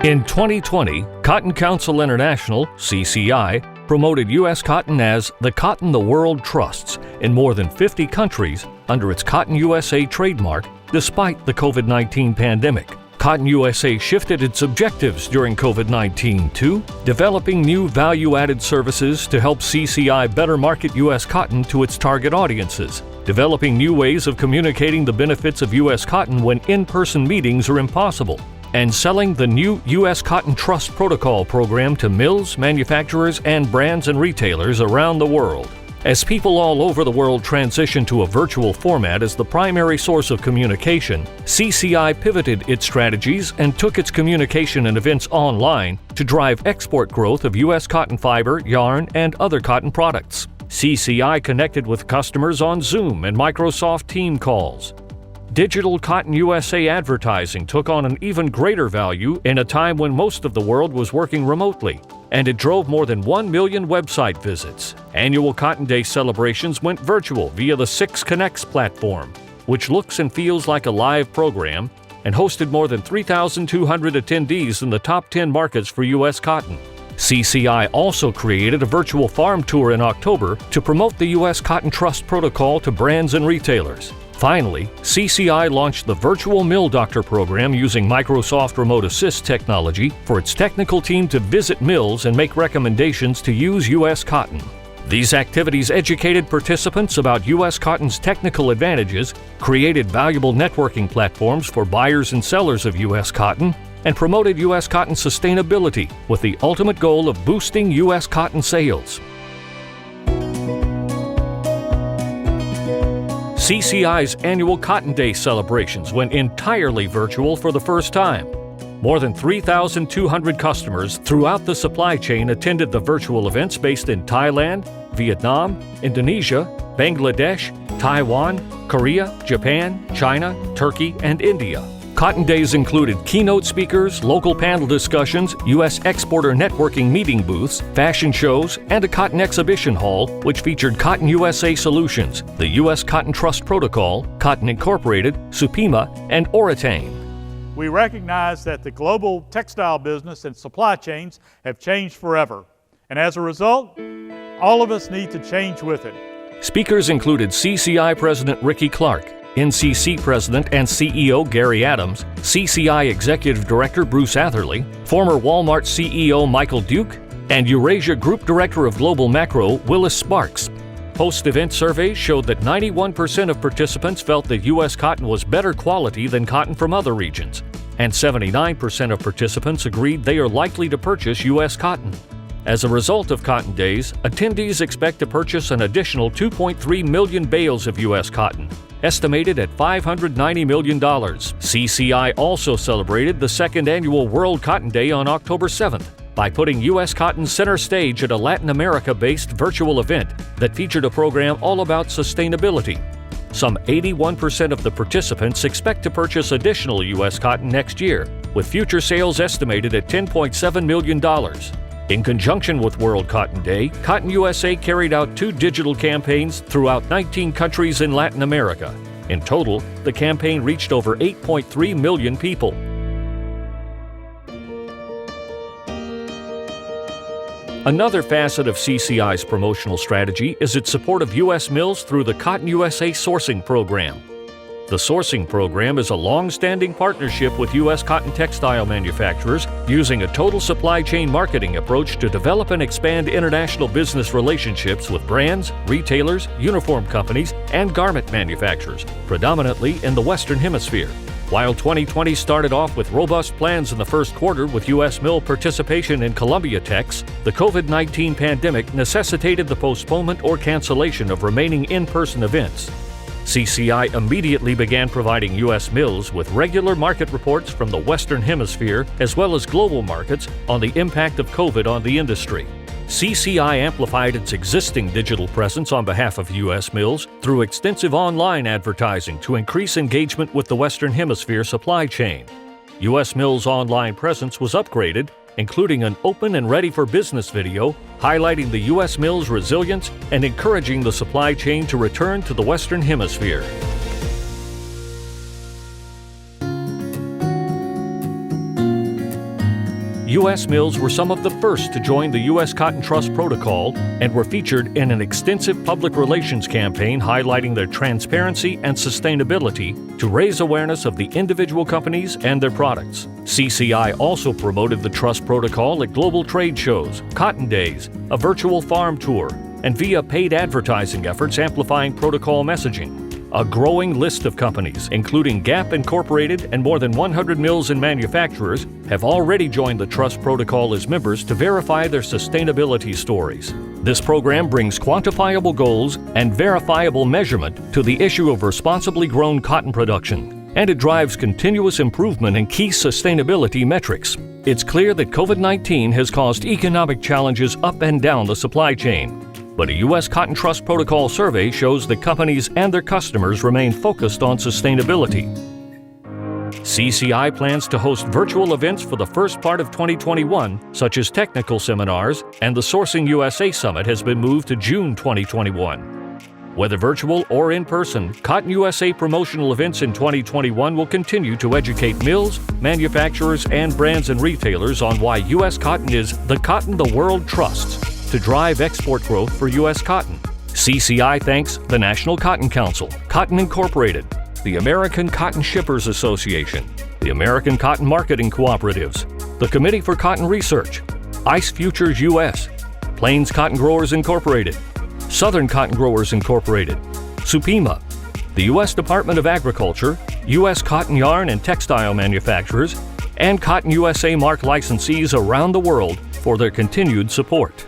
In 2020, Cotton Council International, CCI, promoted U.S. cotton as the cotton the world trusts in more than 50 countries under its Cotton USA trademark, despite the COVID-19 pandemic. Cotton USA shifted its objectives during COVID-19 to developing new value-added services to help CCI better market U.S. cotton to its target audiences, developing new ways of communicating the benefits of U.S. cotton when in-person meetings are impossible, and selling the new U.S. Cotton Trust Protocol program to mills, manufacturers, and brands and retailers around the world. As people all over the world transition to a virtual format as the primary source of communication, CCI pivoted its strategies and took its communication and events online to drive export growth of U.S. cotton fiber, yarn, and other cotton products. CCI connected with customers on Zoom and Microsoft Teams calls. Digital Cotton USA advertising took on an even greater value in a time when most of the world was working remotely, and it drove more than 1 million website visits. Annual Cotton Day celebrations went virtual via the Six Connects platform, which looks and feels like a live program, and hosted more than 3,200 attendees in the top 10 markets for U.S. cotton. CCI also created a virtual farm tour in October to promote the U.S. Cotton Trust Protocol to brands and retailers. Finally, CCI launched the Virtual Mill Doctor program using Microsoft Remote Assist technology for its technical team to visit mills and make recommendations to use U.S. cotton. These activities educated participants about U.S. cotton's technical advantages, created valuable networking platforms for buyers and sellers of U.S. cotton, and promoted U.S. cotton sustainability with the ultimate goal of boosting U.S. cotton sales. CCI's annual Cotton Day celebrations went entirely virtual for the first time. More than 3,200 customers throughout the supply chain attended the virtual events based in Thailand, Vietnam, Indonesia, Bangladesh, Taiwan, Korea, Japan, China, Turkey, and India. Cotton Days included keynote speakers, local panel discussions, U.S. exporter networking meeting booths, fashion shows, and a cotton exhibition hall, which featured Cotton USA Solutions, the U.S. Cotton Trust Protocol, Cotton Incorporated, Supima, and Oratane. We recognize that the global textile business and supply chains have changed forever, and as a result, all of us need to change with it. Speakers included CCI President Ricky Clark, NCC President and CEO Gary Adams, CCI Executive Director Bruce Atherley, former Walmart CEO Michael Duke, and Eurasia Group Director of Global Macro Willis Sparks. Post-event surveys showed that 91% of participants felt that U.S. cotton was better quality than cotton from other regions, and 79% of participants agreed they are likely to purchase U.S. cotton. As a result of Cotton Days, attendees expect to purchase an additional 2.3 million bales of U.S. cotton, estimated at $590 million. CCI also celebrated the second annual World Cotton Day on October 7th by putting U.S. cotton center stage at a Latin America-based virtual event that featured a program all about sustainability. Some 81% of the participants expect to purchase additional U.S. cotton next year, with future sales estimated at $10.7 million. In conjunction with World Cotton Day, Cotton USA carried out 2 digital campaigns throughout 19 countries in Latin America. In total, the campaign reached over 8.3 million people. Another facet of CCI's promotional strategy is its support of U.S. mills through the Cotton USA Sourcing Program. The sourcing program is a long-standing partnership with U.S. cotton textile manufacturers using a total supply chain marketing approach to develop and expand international business relationships with brands, retailers, uniform companies, and garment manufacturers, predominantly in the Western Hemisphere. While 2020 started off with robust plans in the first quarter with U.S. mill participation in Columbia Tex, the COVID-19 pandemic necessitated the postponement or cancellation of remaining in-person events. CCI immediately began providing U.S. mills with regular market reports from the Western Hemisphere as well as global markets on the impact of COVID on the industry. CCI amplified its existing digital presence on behalf of U.S. mills through extensive online advertising to increase engagement with the Western Hemisphere supply chain. U.S. Mills' online presence was upgraded, including an open and ready for business video highlighting the U.S. Mills' resilience and encouraging the supply chain to return to the Western Hemisphere. U.S. mills were some of the first to join the U.S. Cotton Trust Protocol and were featured in an extensive public relations campaign highlighting their transparency and sustainability to raise awareness of the individual companies and their products. CCI also promoted the Trust Protocol at global trade shows, Cotton Days, a virtual farm tour, and via paid advertising efforts amplifying protocol messaging. A growing list of companies, including Gap Incorporated and more than 100 mills and manufacturers, have already joined the Trust Protocol as members to verify their sustainability stories. This program brings quantifiable goals and verifiable measurement to the issue of responsibly grown cotton production, and it drives continuous improvement in key sustainability metrics. It's clear that COVID-19 has caused economic challenges up and down the supply chain. But a U.S. Cotton Trust Protocol survey shows that companies and their customers remain focused on sustainability. CCI plans to host virtual events for the first part of 2021, such as technical seminars, and the Sourcing USA Summit has been moved to June 2021. Whether virtual or in person, Cotton USA promotional events in 2021 will continue to educate mills, manufacturers, and brands and retailers on why U.S. cotton is the cotton the world trusts to drive export growth for U.S. cotton. CCI thanks the National Cotton Council, Cotton Incorporated, the American Cotton Shippers Association, the American Cotton Marketing Cooperatives, the Committee for Cotton Research, ICE Futures U.S., Plains Cotton Growers Incorporated, Southern Cotton Growers Incorporated, SUPEMA, the U.S. Department of Agriculture, U.S. cotton yarn and textile manufacturers, and Cotton USA mark licensees around the world for their continued support.